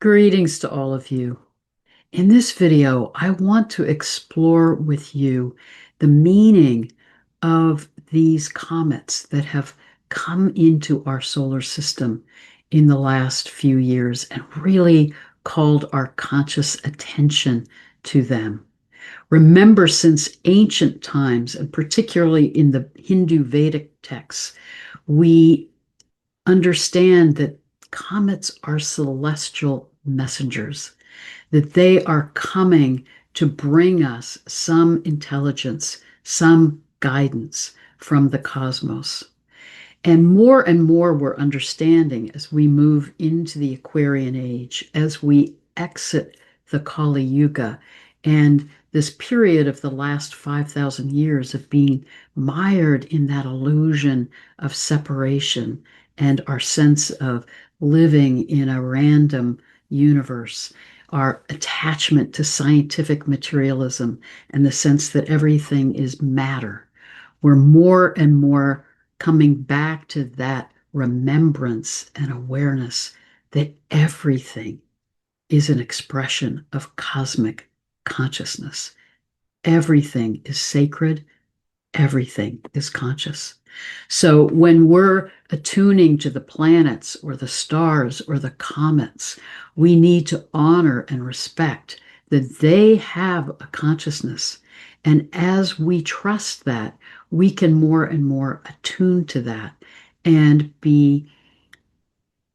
Greetings to all of you. In this video, I want to explore with you the meaning of these comets that have come into our solar system in the last few years and really called our conscious attention to them. Remember, since ancient times, and particularly in the Hindu Vedic texts, we understand that comets are celestial messengers, that they are coming to bring us some intelligence, some guidance from the cosmos. And more we're understanding as we move into the Aquarian age, as we exit the Kali Yuga, and this period of the last 5,000 years of being mired in that illusion of separation and our sense of living in a random universe, our attachment to scientific materialism and the sense that everything is matter. We're more and more coming back to that remembrance and awareness that everything is an expression of cosmic consciousness. Everything is sacred. Everything is conscious. So when we're attuning to the planets or the stars or the comets, we need to honor and respect that they have a consciousness. And as we trust that, we can more and more attune to that and be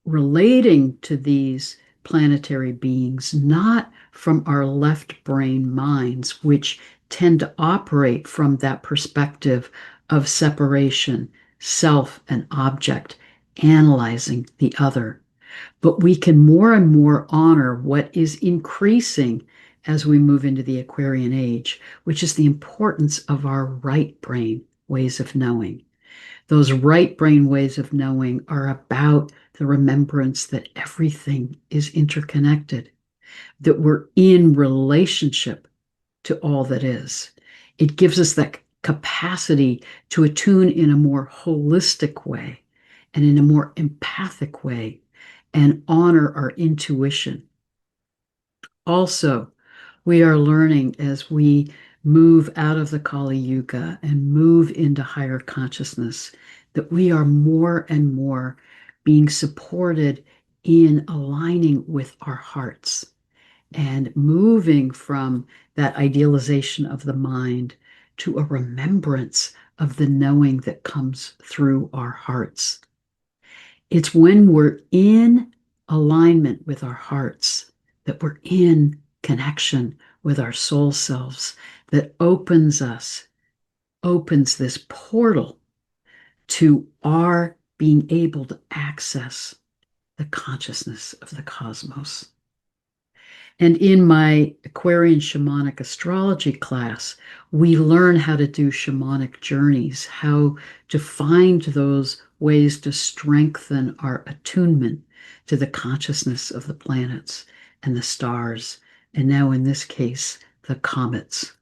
relating to these planetary beings, not from our left brain minds, which tend to operate from that perspective of separation, self and object, analyzing the other. But we can more and more honor what is increasing as we move into the Aquarian age, which is the importance of our right brain ways of knowing. Those right brain ways of knowing are about the remembrance that everything is interconnected, that we're in relationship to all that is. It gives us that capacity to attune in a more holistic way and in a more empathic way and honor our intuition. Also, we are learning as we move out of the Kali Yuga and move into higher consciousness that we are more and more being supported in aligning with our hearts and moving from that idealization of the mind to a remembrance of the knowing that comes through our hearts. It's when we're in alignment with our hearts that we're in connection with our soul selves that opens this portal to our being able to access the consciousness of the cosmos. And in my Aquarian shamanic astrology class, we learn how to do shamanic journeys, how to find those ways to strengthen our attunement to the consciousness of the planets and the stars, and now in this case, the comets.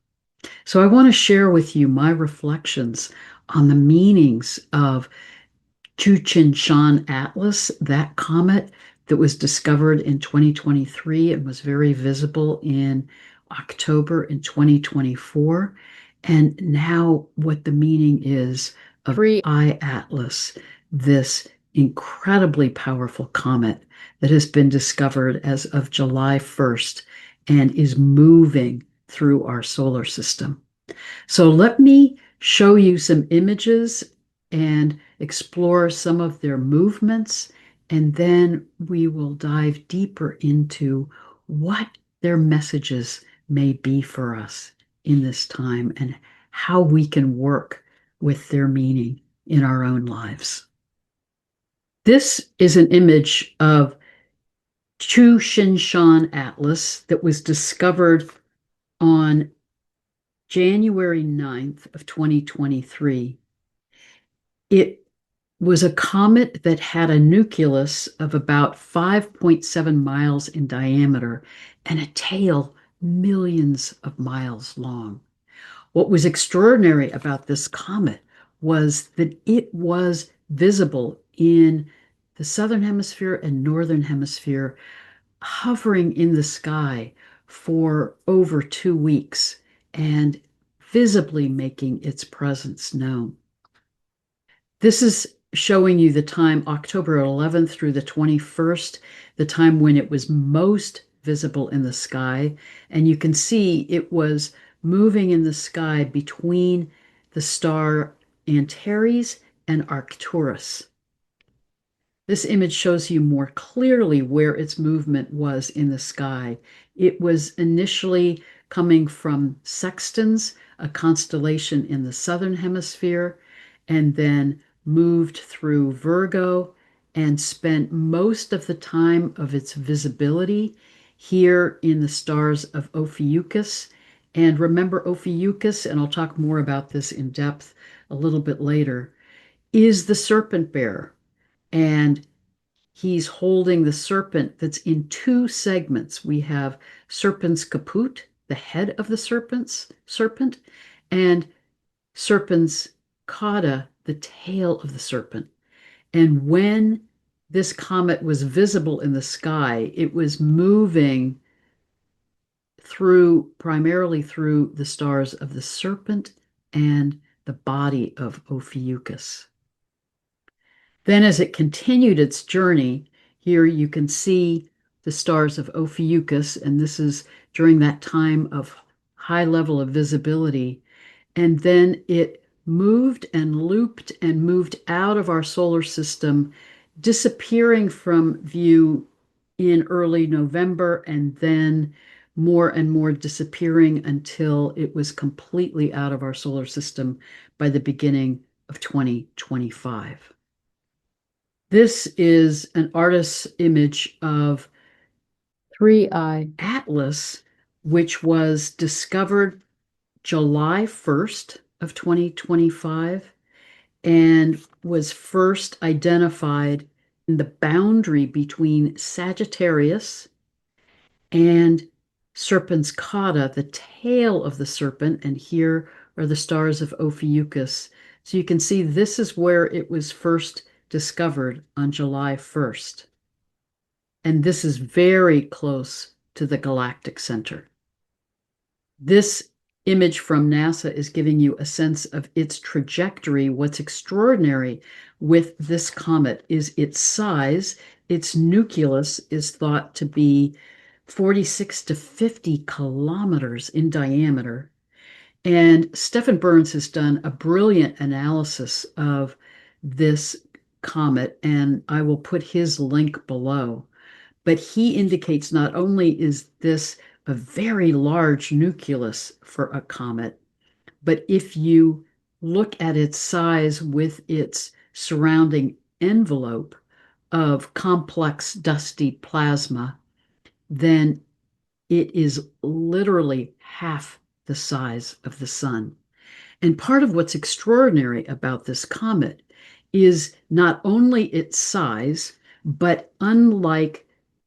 So I want to share with you my reflections on the meanings of Tsuchinshan-ATLAS, that comet that was discovered in 2023 and was very visible in October in 2024. And now what the meaning is of 3I Atlas, this incredibly powerful comet that has been discovered as of July 1st and is moving through our solar system. So let me show you some images and explore some of their movements, and then we will dive deeper into what their messages may be for us in this time and how we can work with their meaning in our own lives. This is an image of Tsuchinshan-ATLAS that was discovered on January 9th of 2023. It was a comet that had a nucleus of about 5.7 miles in diameter and a tail millions of miles long. What was extraordinary about this comet was that it was visible in the southern hemisphere and northern hemisphere hovering in the sky for over 2 weeks and visibly making its presence known. This is showing you the time October 11th through the 21st, the time when it was most visible in the sky. And you can see it was moving in the sky between the star Antares and Arcturus. This image shows you more clearly where its movement was in the sky. It was initially coming from Sextans, a constellation in the southern hemisphere, and then moved through Virgo and spent most of the time of its visibility here in the stars of Ophiuchus. And remember, Ophiuchus, and I'll talk more about this in depth a little bit later, is the serpent bearer. And he's holding the serpent that's in two segments. We have serpens caput, the head of the serpent, and serpens cauda, the tail of the serpent. And when this comet was visible in the sky, it was moving primarily through the stars of the serpent and the body of Ophiuchus. Then as it continued its journey, here you can see the stars of Ophiuchus, and this is during that time of high level of visibility. And then it moved and looped and moved out of our solar system, disappearing from view in early November, and then more and more disappearing until it was completely out of our solar system by the beginning of 2025. This is an artist's image of 3I Atlas, which was discovered July 1st of 2025 and was first identified in the boundary between Sagittarius and Serpens cauda, the tail of the serpent, and here are the stars of Ophiuchus. So you can see this is where it was first discovered on July 1st. And this is very close to the galactic center. This image from NASA is giving you a sense of its trajectory. What's extraordinary with this comet is its size. Its nucleus is thought to be 46 to 50 kilometers in diameter. And Stephen Burns has done a brilliant analysis of this comet, and I will put his link below. But he indicates not only is this a very large nucleus for a comet, but if you look at its size with its surrounding envelope of complex dusty plasma, then it is literally half the size of the sun. And part of what's extraordinary about this comet is not only its size, but unlike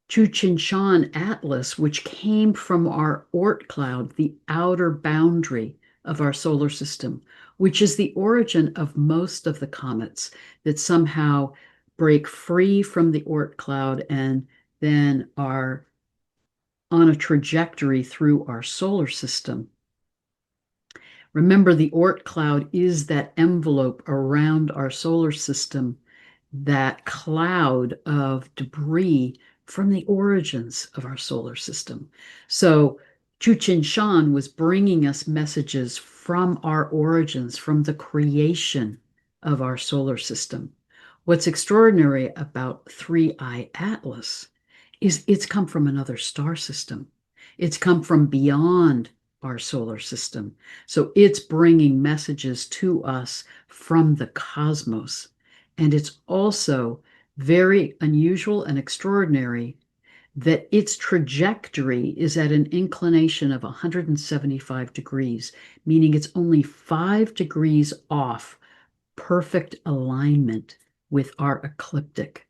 Tsuchinshan-ATLAS, which came from our Oort cloud, the outer boundary of our solar system, which is the origin of most of the comets that somehow break free from the Oort cloud and then are on a trajectory through our solar system. Remember, the Oort cloud is that envelope around our solar system, that cloud of debris from the origins of our solar system. So Tsuchinshan was bringing us messages from our origins, from the creation of our solar system. What's extraordinary about 3I Atlas is it's come from another star system. It's come from beyond our solar system. So it's bringing messages to us from the cosmos. And it's also very unusual and extraordinary that its trajectory is at an inclination of 175 degrees, meaning it's only 5 degrees off perfect alignment with our ecliptic,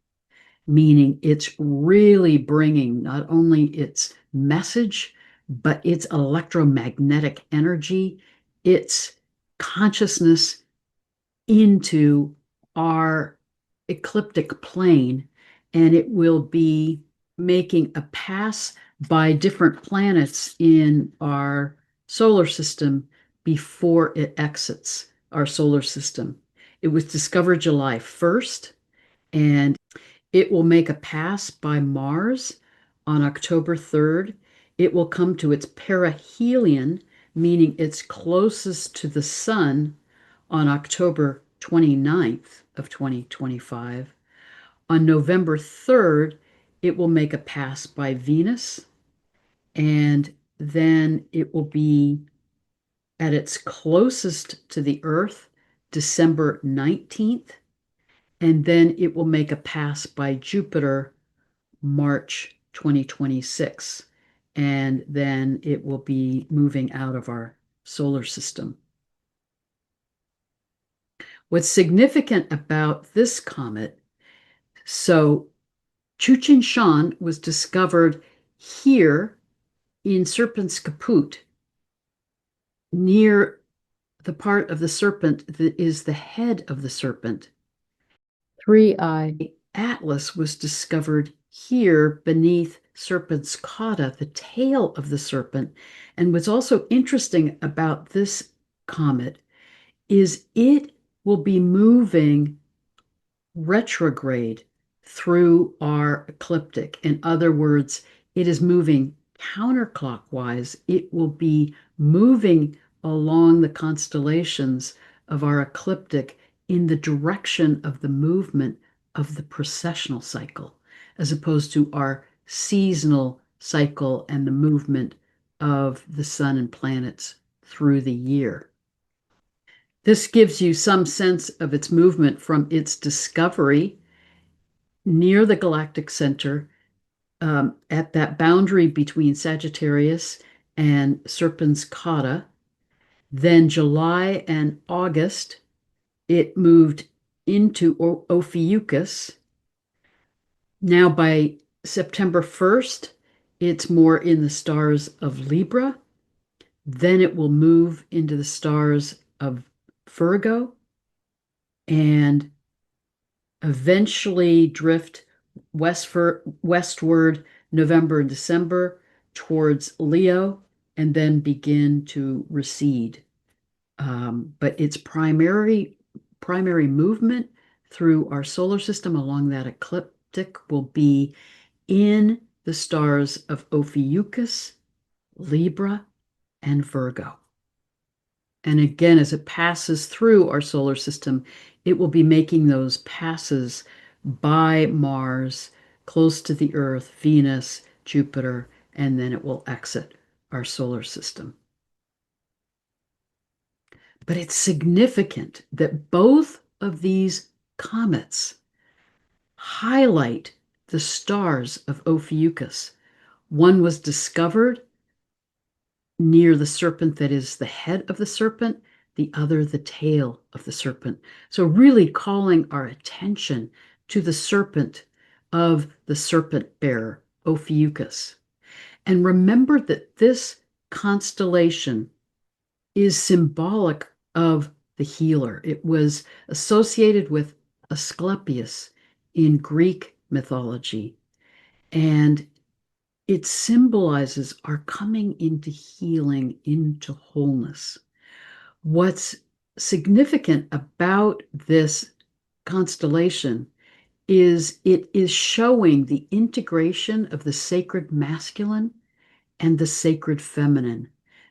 meaning it's really bringing not only its message, but its electromagnetic energy, its consciousness into our ecliptic plane, and it will be making a pass by different planets in our solar system before it exits our solar system. It was discovered July 1st, and it will make a pass by Mars on October 3rd. It will come to its perihelion, meaning it's closest to the sun, on October 29th of 2025. On November 3rd, it will make a pass by Venus, and then it will be at its closest to the Earth December 19th, and then it will make a pass by Jupiter March 2026, and then it will be moving out of our solar system. What's significant about this comet, so Tsuchinshan was discovered here in Serpent's Caput, near the part of the serpent that is the head of the serpent. Three-Eye Atlas was discovered here beneath Serpent's cauda, the tail of the serpent. And what's also interesting about this comet is it will be moving retrograde through our ecliptic. In other words, it is moving counterclockwise. It will be moving along the constellations of our ecliptic in the direction of the movement of the precessional cycle, as opposed to our seasonal cycle and the movement of the sun and planets through the year. This gives you some sense of its movement from its discovery near the galactic center, at that boundary between Sagittarius and Serpens Cauda. Then July and August, it moved into Ophiuchus. Now by September 1st, it's more in the stars of Libra. Then it will move into the stars of Virgo and eventually drift westward November and December towards Leo, and then begin to recede. But its primary movement through our solar system along that ecliptic will be in the stars of Ophiuchus, Libra, and Virgo. And again, as it passes through our solar system, it will be making those passes by Mars, close to the Earth, Venus, Jupiter, and then it will exit our solar system. But it's significant that both of these comets highlight the stars of Ophiuchus. One was discovered near the serpent that is the head of the serpent, the other the tail of the serpent. So really calling our attention to the serpent of the serpent bearer, Ophiuchus. And remember that this constellation is symbolic of the healer. It was associated with Asclepius in Greek mythology, and it symbolizes our coming into healing, into wholeness. What's significant about this constellation is it is showing the integration of the sacred masculine and the sacred feminine.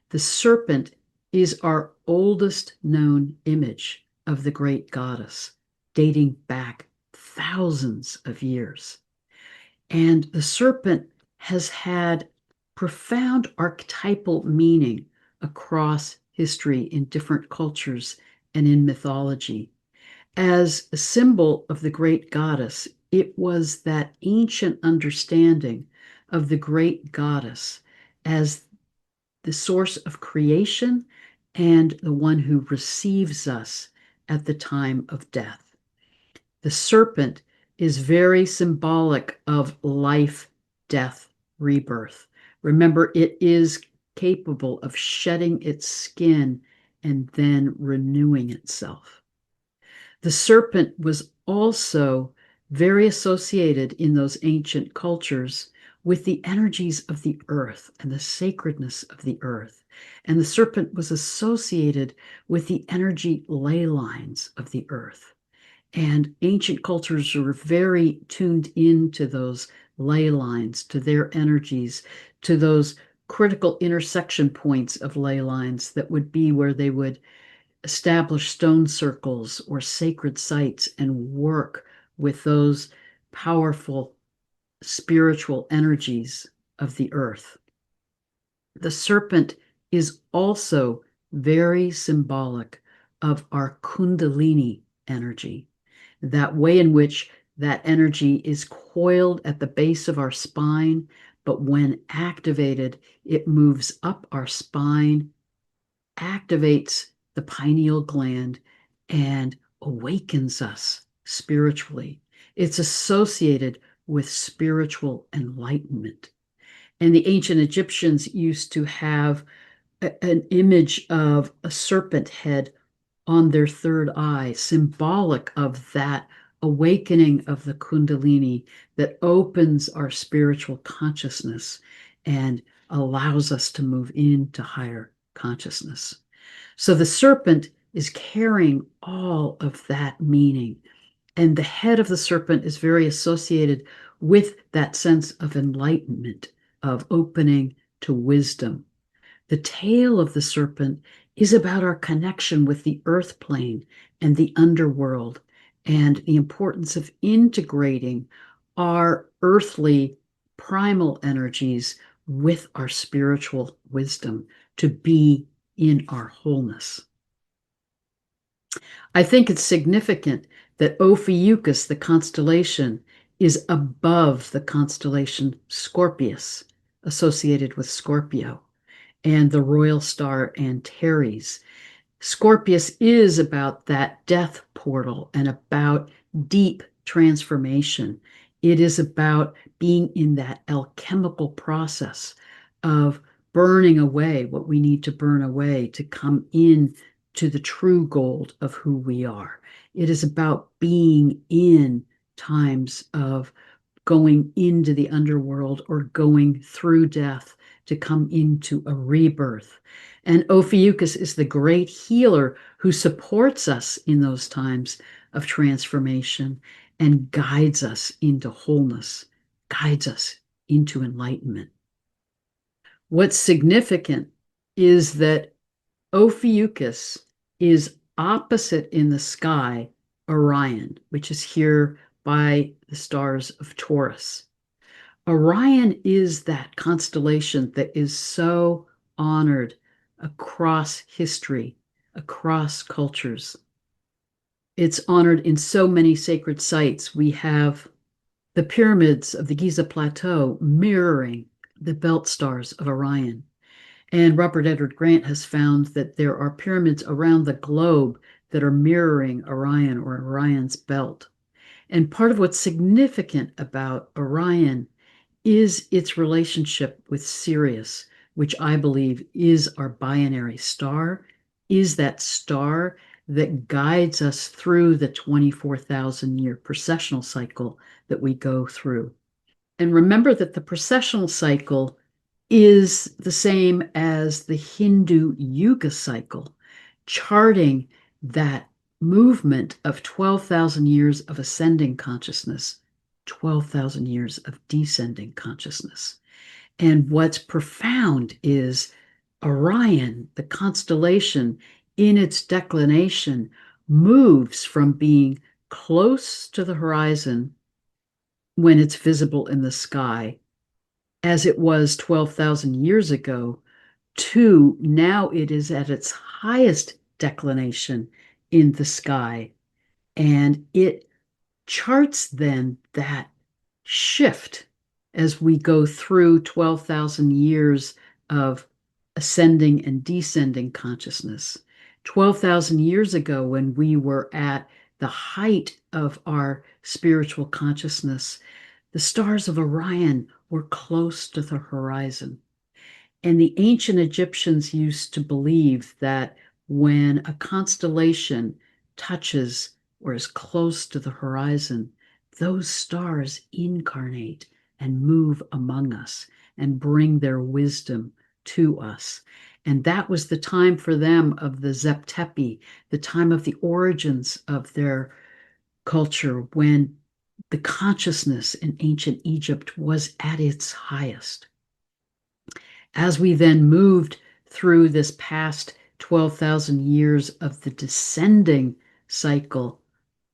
The serpent is our oldest known image of the great goddess, dating back thousands of years. And the serpent has had profound archetypal meaning across history in different cultures and in mythology. As a symbol of the great goddess, it was that ancient understanding of the great goddess as the source of creation and the one who receives us at the time of death. The serpent is very symbolic of life, death, rebirth. Remember, it is capable of shedding its skin and then renewing itself. The serpent was also very associated in those ancient cultures with the energies of the earth and the sacredness of the earth. And the serpent was associated with the energy ley lines of the earth. And ancient cultures were very tuned into those ley lines, to their energies, to those critical intersection points of ley lines that would be where they would establish stone circles or sacred sites and work with those powerful spiritual energies of the earth. The serpent is also very symbolic of our Kundalini energy, that way in which that energy is coiled at the base of our spine, but when activated, it moves up our spine, activates the pineal gland, and awakens us spiritually. It's associated with spiritual enlightenment. And the ancient Egyptians used to have an image of a serpent head on their third eye, symbolic of that awakening of the Kundalini that opens our spiritual consciousness and allows us to move into higher consciousness. So the serpent is carrying all of that meaning. And the head of the serpent is very associated with that sense of enlightenment, of opening to wisdom. The tail of the serpent is about our connection with the earth plane and the underworld, and the importance of integrating our earthly primal energies with our spiritual wisdom to be in our wholeness. I think it's significant that Ophiuchus, the constellation, is above the constellation Scorpius, associated with Scorpio, and the royal star Antares. Scorpius is about that death portal and about deep transformation. It is about being in that alchemical process of burning away what we need to burn away to come in to the true gold of who we are. It is about being in times of going into the underworld or going through death to come into a rebirth. And Ophiuchus is the great healer who supports us in those times of transformation and guides us into wholeness, guides us into enlightenment. What's significant is that Ophiuchus is opposite in the sky Orion, which is here by the stars of Taurus. Orion is that constellation that is so honored across history, across cultures. It's honored in so many sacred sites. We have the pyramids of the Giza Plateau mirroring the belt stars of Orion. And Robert Edward Grant has found that there are pyramids around the globe that are mirroring Orion or Orion's belt. And part of what's significant about Orion is its relationship with Sirius, which I believe is our binary star, is that star that guides us through the 24,000-year precessional cycle that we go through. And remember that the precessional cycle is the same as the Hindu Yuga cycle, charting that movement of 12,000 years of ascending consciousness, 12,000 years of descending consciousness. And what's profound is Orion, the constellation, in its declination, moves from being close to the horizon when it's visible in the sky, as it was 12,000 years ago, to now it is at its highest declination in the sky. And it charts then that shift as we go through 12,000 years of ascending and descending consciousness. 12,000 years ago, when we were at the height of our spiritual consciousness, the stars of Orion were close to the horizon. And the ancient Egyptians used to believe that when a constellation touches or is close to the horizon, those stars incarnate and move among us and bring their wisdom to us. And that was the time for them of the Zeptepi, the time of the origins of their culture, when the consciousness in ancient Egypt was at its highest. As we then moved through this past 12,000 years of the descending cycle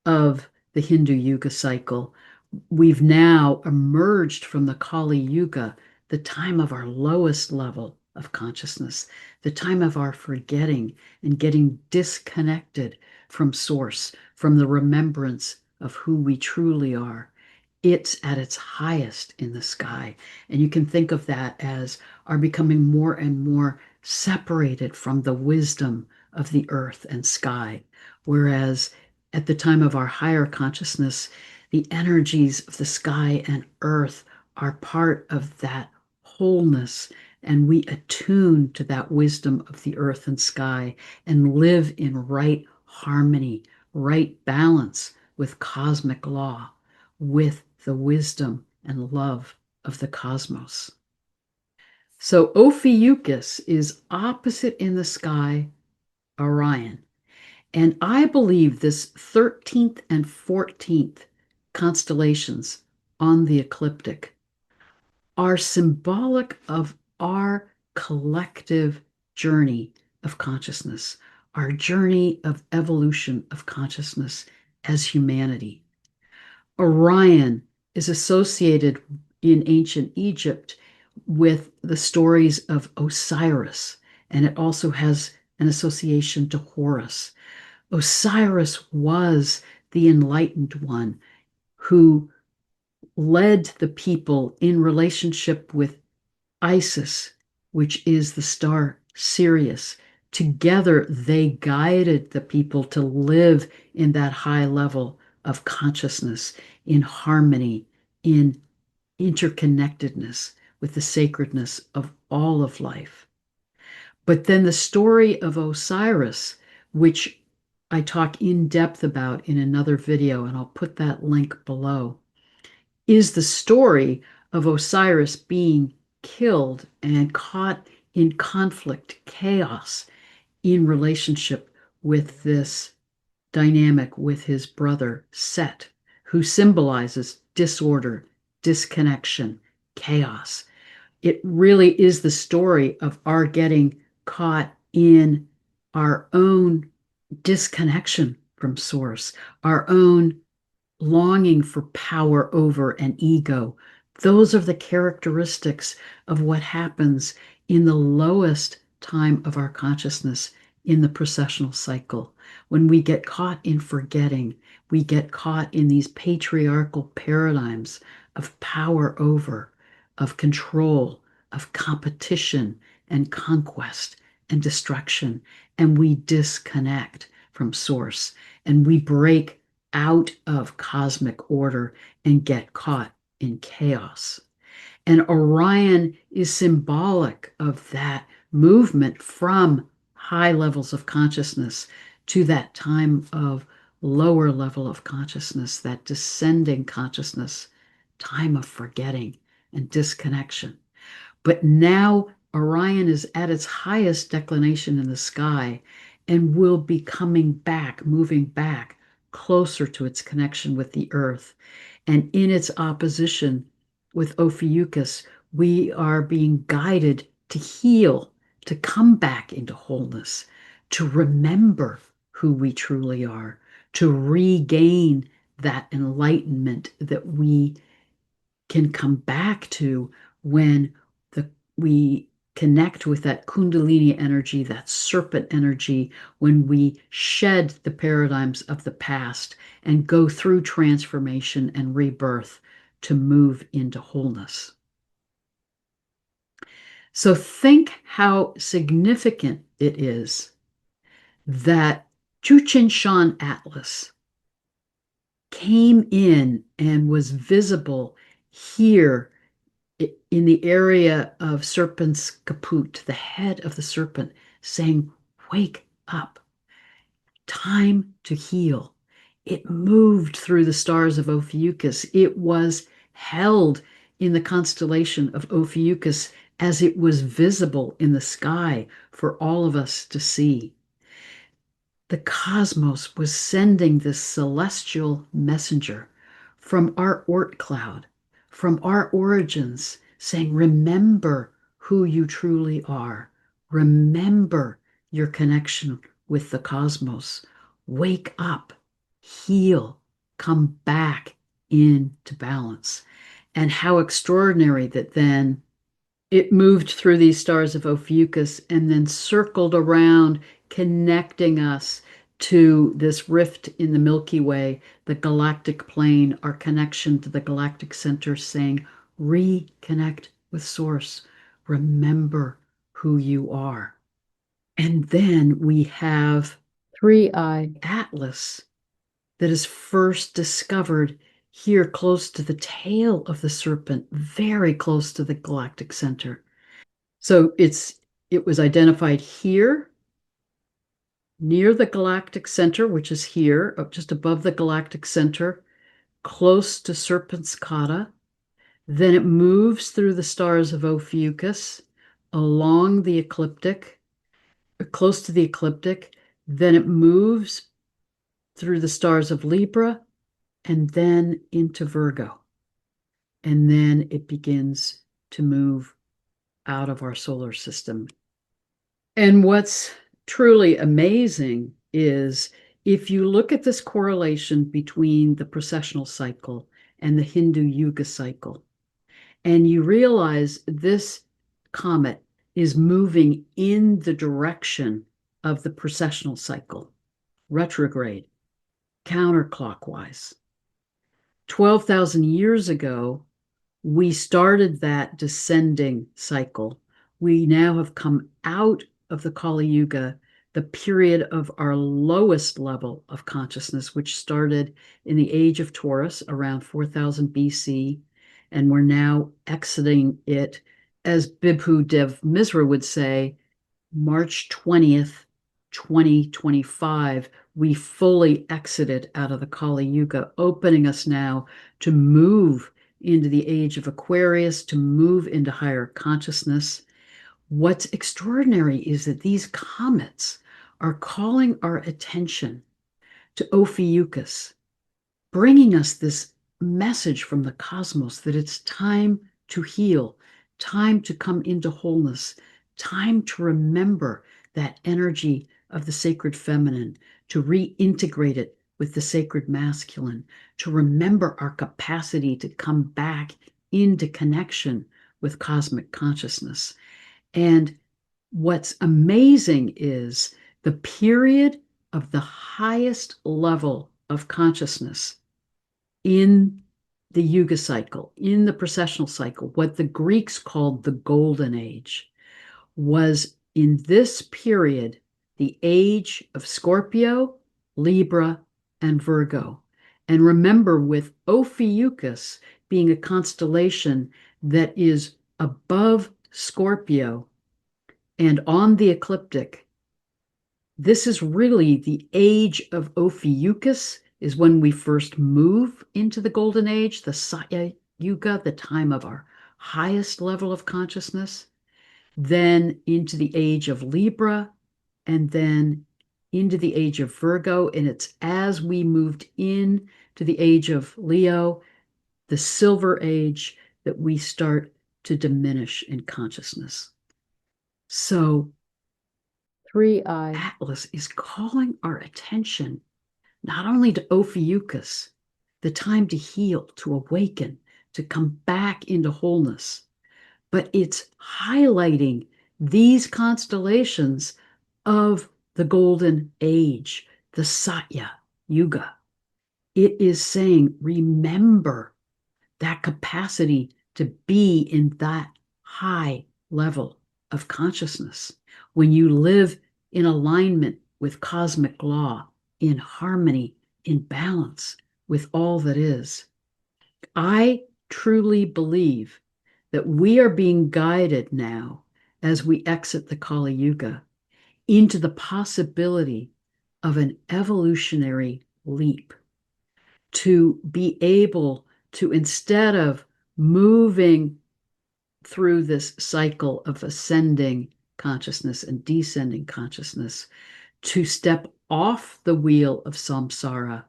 of the Hindu Yuga cycle, we've now emerged from the Kali Yuga, the time of our lowest level of consciousness, the time of our forgetting and getting disconnected from source, from the remembrance of who we truly are. It's at its highest in the sky. And you can think of that as our becoming more and more separated from the wisdom of the earth and sky. Whereas at the time of our higher consciousness, the energies of the sky and earth are part of that wholeness, and we attune to that wisdom of the earth and sky and live in right harmony, right balance with cosmic law, with the wisdom and love of the cosmos. So Ophiuchus is opposite in the sky Orion. And I believe this 13th and 14th constellations on the ecliptic are symbolic of our collective journey of consciousness, our journey of evolution of consciousness as humanity. Orion is associated in ancient Egypt with the stories of Osiris, and it also has an association to Horus. Osiris was the enlightened one who led the people in relationship with Isis, which is the star Sirius. Together, they guided the people to live in that high level of consciousness, in harmony, in interconnectedness with the sacredness of all of life. But then the story of Osiris, which I talk in depth about in another video, and I'll put that link below, is the story of Osiris being killed and caught in conflict, chaos, in relationship with this dynamic with his brother Set, who symbolizes disorder, disconnection, chaos. It really is the story of our getting caught in our own disconnection from source, our own longing for power over an ego. Those are the characteristics of what happens in the lowest time of our consciousness in the precessional cycle. When we get caught in forgetting, we get caught in these patriarchal paradigms of power over, of control, of competition and conquest and destruction, and we disconnect from source, and we break out of cosmic order and get caught in chaos. And Orion is symbolic of that movement from high levels of consciousness to that time of lower level of consciousness, that descending consciousness, time of forgetting and disconnection. But now Orion is at its highest declination in the sky and will be coming back, moving back closer to its connection with the earth. And in its opposition with Ophiuchus, we are being guided to heal, to come back into wholeness, to remember who we truly are, to regain that enlightenment that we can come back to when we connect with that Kundalini energy, that serpent energy, when we shed the paradigms of the past and go through transformation and rebirth to move into wholeness. So think how significant it is that Tsuchinshan-ATLAS came in and was visible here in the area of serpent's caput, the head of the serpent, saying, "Wake up, time to heal." It moved through the stars of Ophiuchus. It was held in the constellation of Ophiuchus as it was visible in the sky for all of us to see. The cosmos was sending this celestial messenger from our Oort cloud, from our origins, saying, remember who you truly are. Remember your connection with the cosmos. Wake up, heal, come back into balance. And how extraordinary that then it moved through these stars of Ophiuchus and then circled around, connecting us to this rift in the Milky Way, the galactic plane, our connection to the galactic center, saying, reconnect with Source. Remember who you are. And then we have Three-Eye Atlas that is first discovered here close to the tail of the serpent, very close to the galactic center. So it was identified here near the galactic center, which is here, just above the galactic center, close to Serpent's Kata. Then it moves through the stars of Ophiuchus, along the ecliptic, close to the ecliptic. Then it moves through the stars of Libra and then into Virgo. And then it begins to move out of our solar system. And what's truly amazing is if you look at this correlation between the precessional cycle and the Hindu Yuga cycle, and you realize this comet is moving in the direction of the precessional cycle, retrograde, counterclockwise. 12,000 years ago, we started that descending cycle. We now have come out of the Kali Yuga, the period of our lowest level of consciousness, which started in the age of Taurus around 4000 BC, and we're now exiting it, as Bibhu Dev Misra would say, March 20th, 2025, we fully exited out of the Kali Yuga, opening us now to move into the age of Aquarius, to move into higher consciousness. What's extraordinary is that these comets are calling our attention to Ophiuchus, bringing us this message from the cosmos that it's time to heal, time to come into wholeness, time to remember that energy of the sacred feminine, to reintegrate it with the sacred masculine, to remember our capacity to come back into connection with cosmic consciousness. And what's amazing is the period of the highest level of consciousness in the Yuga cycle, in the precessional cycle, what the Greeks called the Golden Age, was in this period the age of Scorpio, Libra, and Virgo. And remember, with Ophiuchus being a constellation that is above Scorpio and on the ecliptic, this is really the age of Ophiuchus, is when we first move into the Golden Age, the Satya Yuga, the time of our highest level of consciousness, then into the age of Libra, and then into the age of Virgo. And it's as we moved in to the age of Leo, the Silver Age, that we start to diminish in consciousness. So Three-Eye Atlas is calling our attention not only to Ophiuchus, the time to heal, to awaken, to come back into wholeness, but it's highlighting these constellations of the Golden Age, the Satya Yuga. It is saying, remember that capacity to be in that high level of consciousness. When you live in alignment with cosmic law, in harmony, in balance with all that is. I truly believe that we are being guided now as we exit the Kali Yuga into the possibility of an evolutionary leap, to be able to, instead of moving through this cycle of ascending consciousness and descending consciousness to step off the wheel of samsara,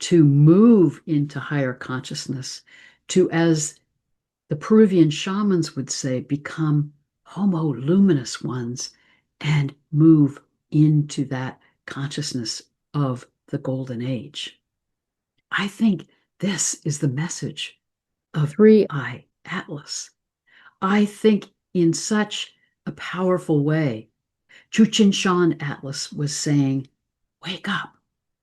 to move into higher consciousness, to, as the Peruvian shamans would say, become homo luminous ones and move into that consciousness of the golden age. I think this is the message of 3i Atlas. I think in such a powerful way, Tsuchinshan-ATLAS was saying, wake up,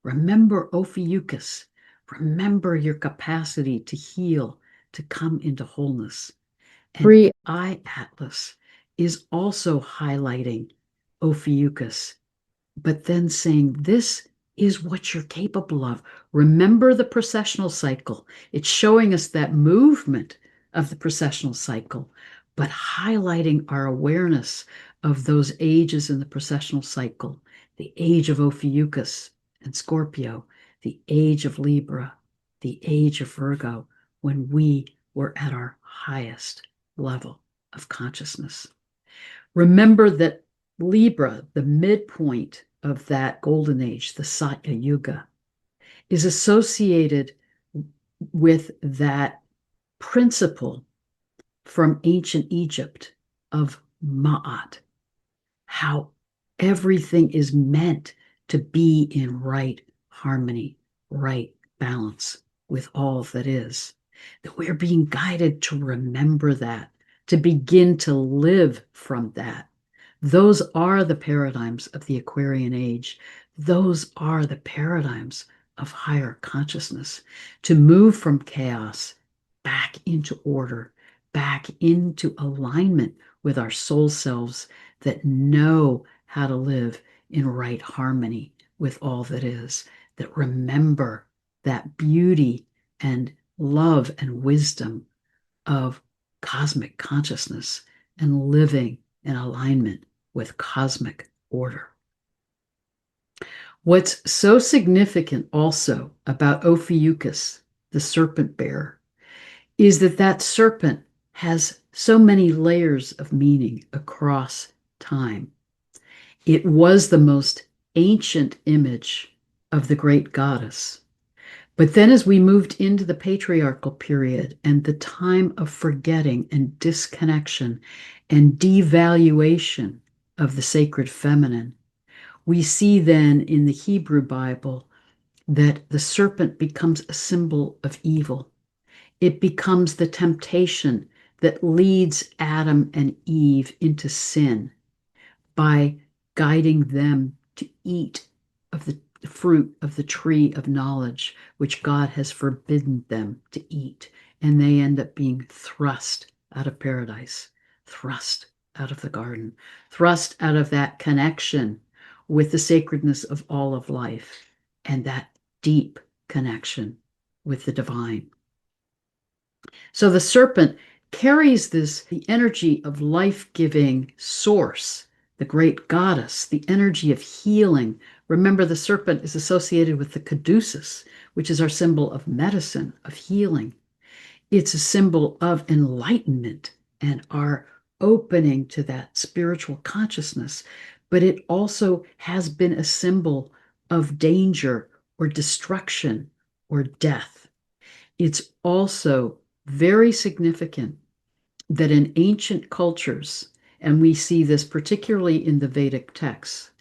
remember Ophiuchus, remember your capacity to heal, to come into wholeness. And 3i Atlas is also highlighting Ophiuchus, but then saying this is what you're capable of. Remember the precessional cycle. It's showing us that movement of the precessional cycle, but highlighting our awareness of those ages in the precessional cycle, the age of Ophiuchus and Scorpio, the age of Libra, the age of Virgo, when we were at our highest level of consciousness. Remember that Libra, the midpoint of that golden age, the Satya Yuga, is associated with that principle from ancient Egypt of Ma'at, how everything is meant to be in right harmony, right balance with all that is. That we're being guided to remember that, to begin to live from that. Those are the paradigms of the Aquarian age. Those are the paradigms of higher consciousness, to move from chaos back into order, back into alignment with our soul selves that know how to live in right harmony with all that is, that remember that beauty and love and wisdom of cosmic consciousness and living in alignment with cosmic order. What's so significant also about Ophiuchus, the serpent bearer, is that that serpent has so many layers of meaning across time. It was the most ancient image of the great goddess. But then as we moved into the patriarchal period and the time of forgetting and disconnection and devaluation of the sacred feminine, we see then in the Hebrew Bible that the serpent becomes a symbol of evil. It becomes the temptation that leads Adam and Eve into sin by guiding them to eat of the fruit of the tree of knowledge, which God has forbidden them to eat. And they end up being thrust out of paradise, thrust out of the garden, thrust out of that connection with the sacredness of all of life and that deep connection with the divine. So the serpent carries the energy of life-giving source, the great goddess, the energy of healing. Remember, the serpent is associated with the caduceus, which is our symbol of medicine, of healing. It's a symbol of enlightenment and our opening to that spiritual consciousness. But it also has been a symbol of danger or destruction or death. It's also very significant that in ancient cultures, and we see this particularly in the Vedic texts,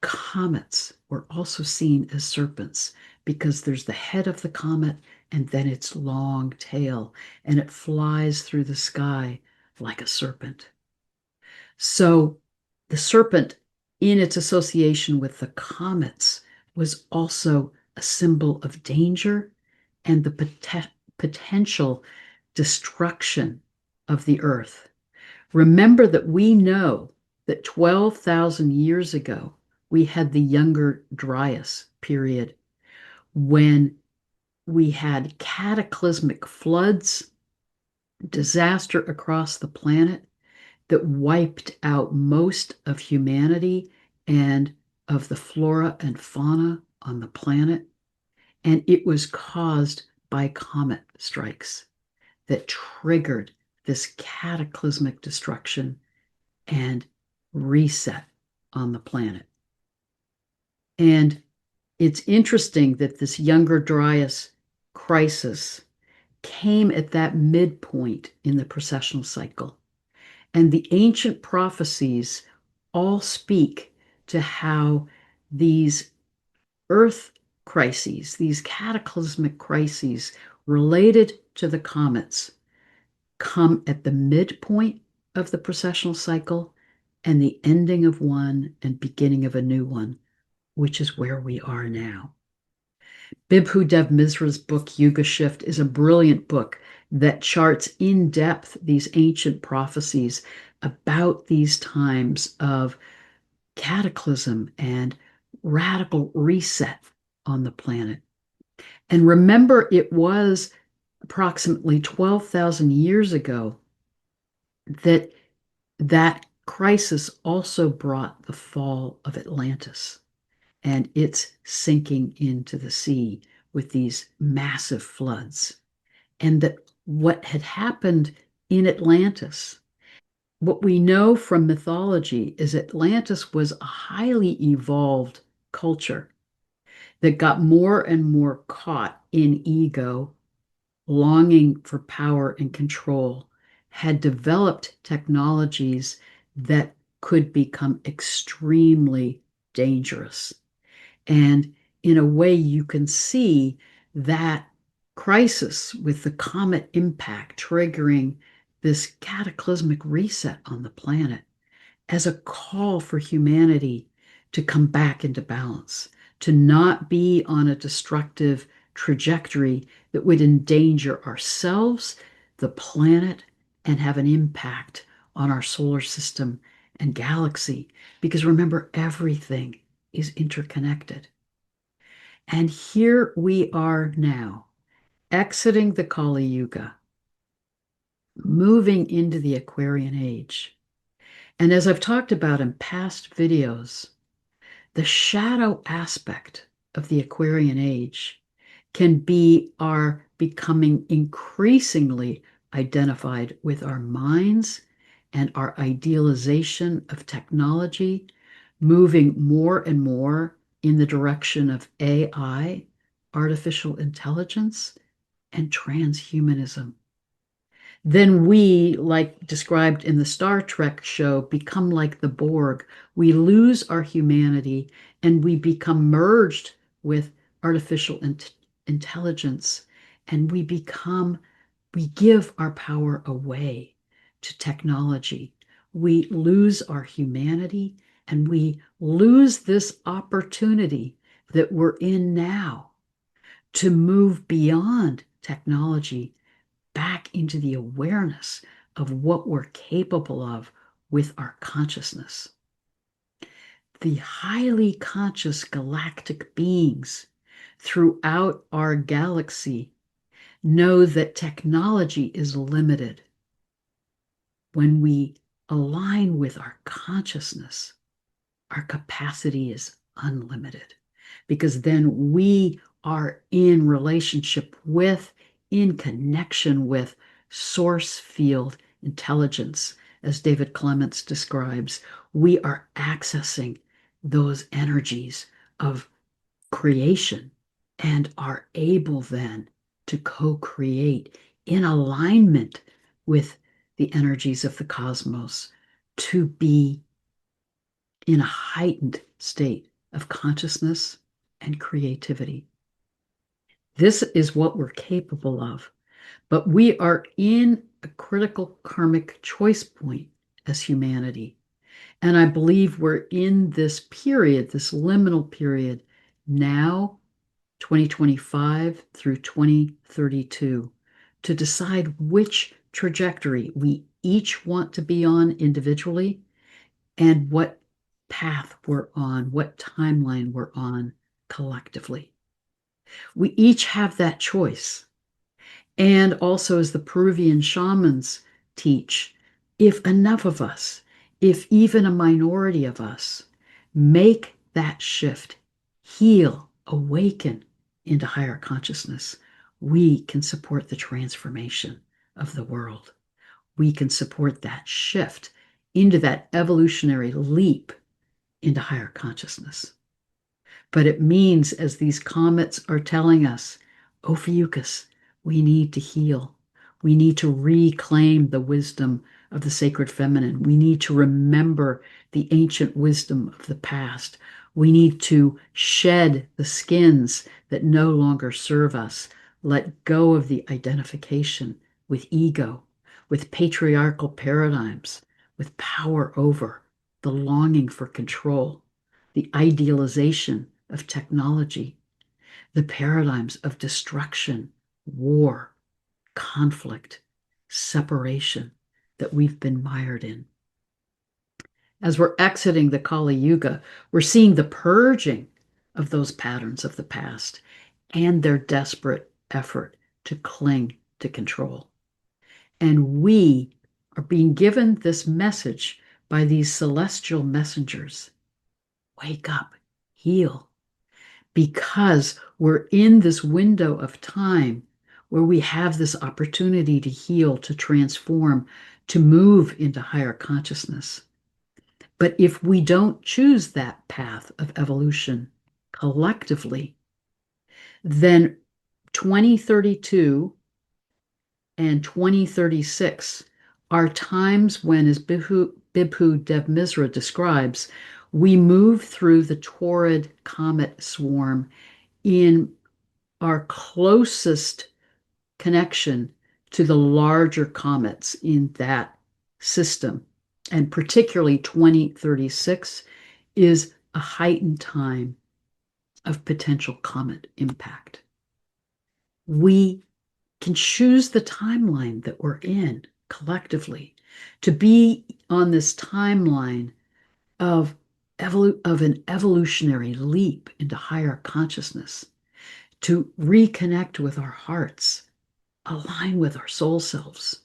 comets were also seen as serpents because there's the head of the comet and then its long tail, and it flies through the sky like a serpent. So the serpent, in its association with the comets, was also a symbol of danger and the potential destruction of the earth. Remember that we know that 12,000 years ago, we had the Younger Dryas period when we had cataclysmic floods, disaster across the planet that wiped out most of humanity and of the flora and fauna on the planet. And it was caused by comet strikes. that triggered this cataclysmic destruction and reset on the planet. And it's interesting that this Younger Dryas crisis came at that midpoint in the precessional cycle. And the ancient prophecies all speak to how these Earth crises, these cataclysmic crises related to the comets, come at the midpoint of the precessional cycle and the ending of one and beginning of a new one, which is where we are now. Bibhu Dev Misra's book, Yuga Shift, is a brilliant book that charts in depth these ancient prophecies about these times of cataclysm and radical reset on the planet. And remember, it was approximately 12,000 years ago that crisis also brought the fall of Atlantis and its sinking into the sea with these massive floods. And that what had happened in Atlantis, what we know from mythology is Atlantis was a highly evolved culture that got more and more caught in ego, longing for power and control, had developed technologies that could become extremely dangerous. And in a way, you can see that crisis with the comet impact triggering this cataclysmic reset on the planet as a call for humanity to come back into balance, to not be on a destructive trajectory that would endanger ourselves, the planet, and have an impact on our solar system and galaxy. Because remember, everything is interconnected. And here we are now, exiting the Kali Yuga, moving into the Aquarian age. And as I've talked about in past videos, the shadow aspect of the Aquarian age can be our becoming increasingly identified with our minds and our idealization of technology, moving more and more in the direction of AI, artificial intelligence, and transhumanism. Then we, like described in the Star Trek show, become like the Borg. We lose our humanity and we become merged with artificial intelligence, and we give our power away to technology. We lose our humanity and we lose this opportunity that we're in now to move beyond technology back into the awareness of what we're capable of with our consciousness. The highly conscious galactic beings throughout our galaxy know that technology is limited. When we align with our consciousness, our capacity is unlimited, because then we are in relationship with, in connection with source field intelligence. As David Clements describes, we are accessing those energies of creation and are able then to co-create in alignment with the energies of the cosmos, to be in a heightened state of consciousness and creativity. This is what we're capable of, but we are in a critical karmic choice point as humanity. And I believe we're in this period, this liminal period, now, 2025 through 2032, to decide which trajectory we each want to be on individually and what path we're on, what timeline we're on collectively. We each have that choice. And also, as the Peruvian shamans teach, if enough of us, if even a minority of us, make that shift, heal, awaken into higher consciousness, we can support the transformation of the world. We can support that shift into that evolutionary leap into higher consciousness. But it means, as these comets are telling us, Ophiuchus, we need to heal. We need to reclaim the wisdom of the sacred feminine. We need to remember the ancient wisdom of the past. We need to shed the skins that no longer serve us, let go of the identification with ego, with patriarchal paradigms, with power over, the longing for control, the idealization of technology, the paradigms of destruction, war, conflict, separation that we've been mired in. As we're exiting the Kali Yuga, we're seeing the purging of those patterns of the past and their desperate effort to cling to control. And we are being given this message by these celestial messengers. Wake up, heal, because we're in this window of time where we have this opportunity to heal, to transform, to move into higher consciousness. But if we don't choose that path of evolution collectively, then 2032 and 2036 are times when, as Bibhu Dev Misra describes, we move through the Taurid comet swarm in our closest connection to the larger comets in that system. And particularly 2036 is a heightened time of potential comet impact. We can choose the timeline that we're in collectively to be on this timeline of an evolutionary leap into higher consciousness, to reconnect with our hearts, align with our soul selves.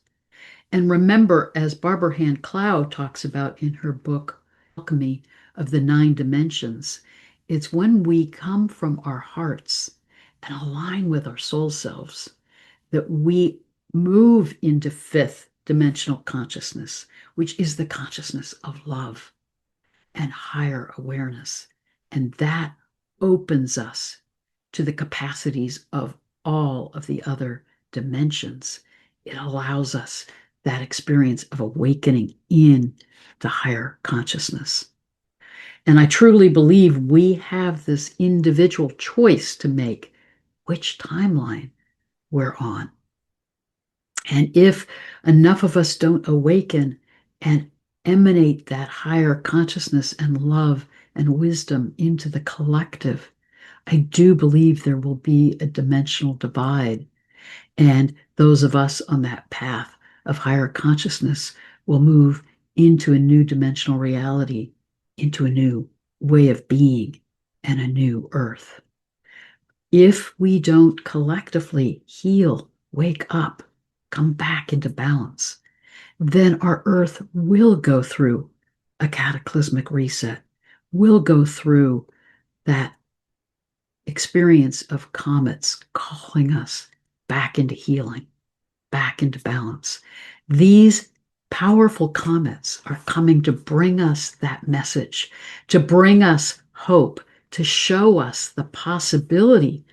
And remember, as Barbara Hand Clow talks about in her book, Alchemy of the Nine Dimensions, it's when we come from our hearts and align with our soul selves that we move into fifth dimensional consciousness, which is the consciousness of love and higher awareness. And that opens us to the capacities of all of the other dimensions. It allows us that experience of awakening in the higher consciousness. And I truly believe we have this individual choice to make which timeline we're on. And if enough of us don't awaken and emanate that higher consciousness and love and wisdom into the collective, I do believe there will be a dimensional divide. And those of us on that path of higher consciousness will move into a new dimensional reality, into a new way of being and a new earth. If we don't collectively heal, wake up, come back into balance, then our earth will go through a cataclysmic reset, will go through that experience of comets calling us back into healing, back into balance. These powerful comets are coming to bring us that message, to bring us hope, to show us the possibility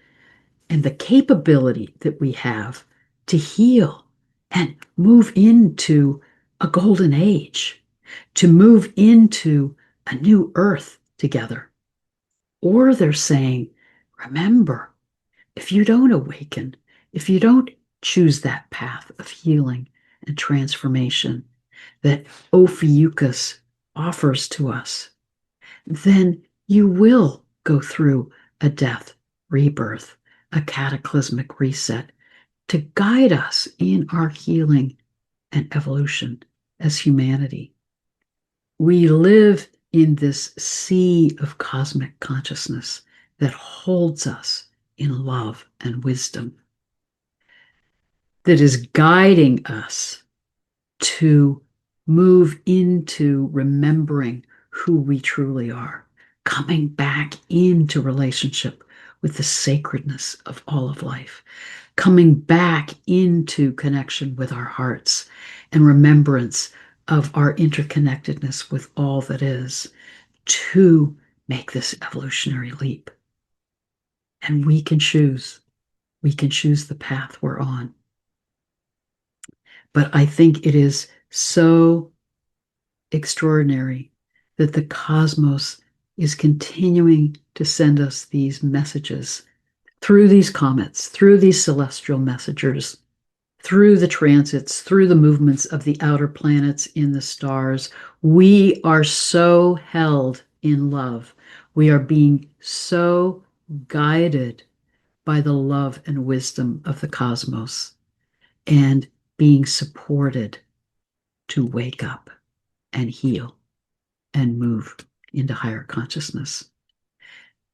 and the capability that we have to heal and move into a golden age, to move into a new earth together. Or they're saying, remember, if you don't awaken, if you don't choose that path of healing and transformation that Ophiuchus offers to us, then you will go through a death, rebirth, a cataclysmic reset to guide us in our healing and evolution as humanity. We live in this sea of cosmic consciousness that holds us in love and wisdom, that is guiding us to move into remembering who we truly are, coming back into relationship with the sacredness of all of life. coming back into connection with our hearts and remembrance of our interconnectedness with all that is to make this evolutionary leap. And we can choose. We can choose the path we're on. But I think it is so extraordinary that the cosmos is continuing to send us these messages through these comets, through these celestial messengers, through the transits, through the movements of the outer planets in the stars. We are so held in love. We are being so guided by the love and wisdom of the cosmos and being supported to wake up and heal and move into higher consciousness.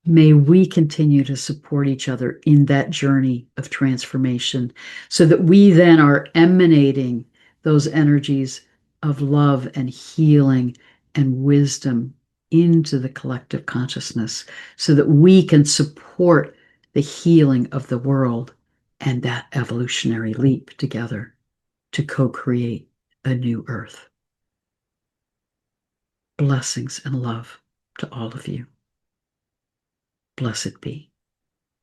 May we continue to support each other in that journey of transformation so that we then are emanating those energies of love and healing and wisdom into the collective consciousness so that we can support the healing of the world and that evolutionary leap together to co-create a new earth. Blessings and love to all of you. Blessed be.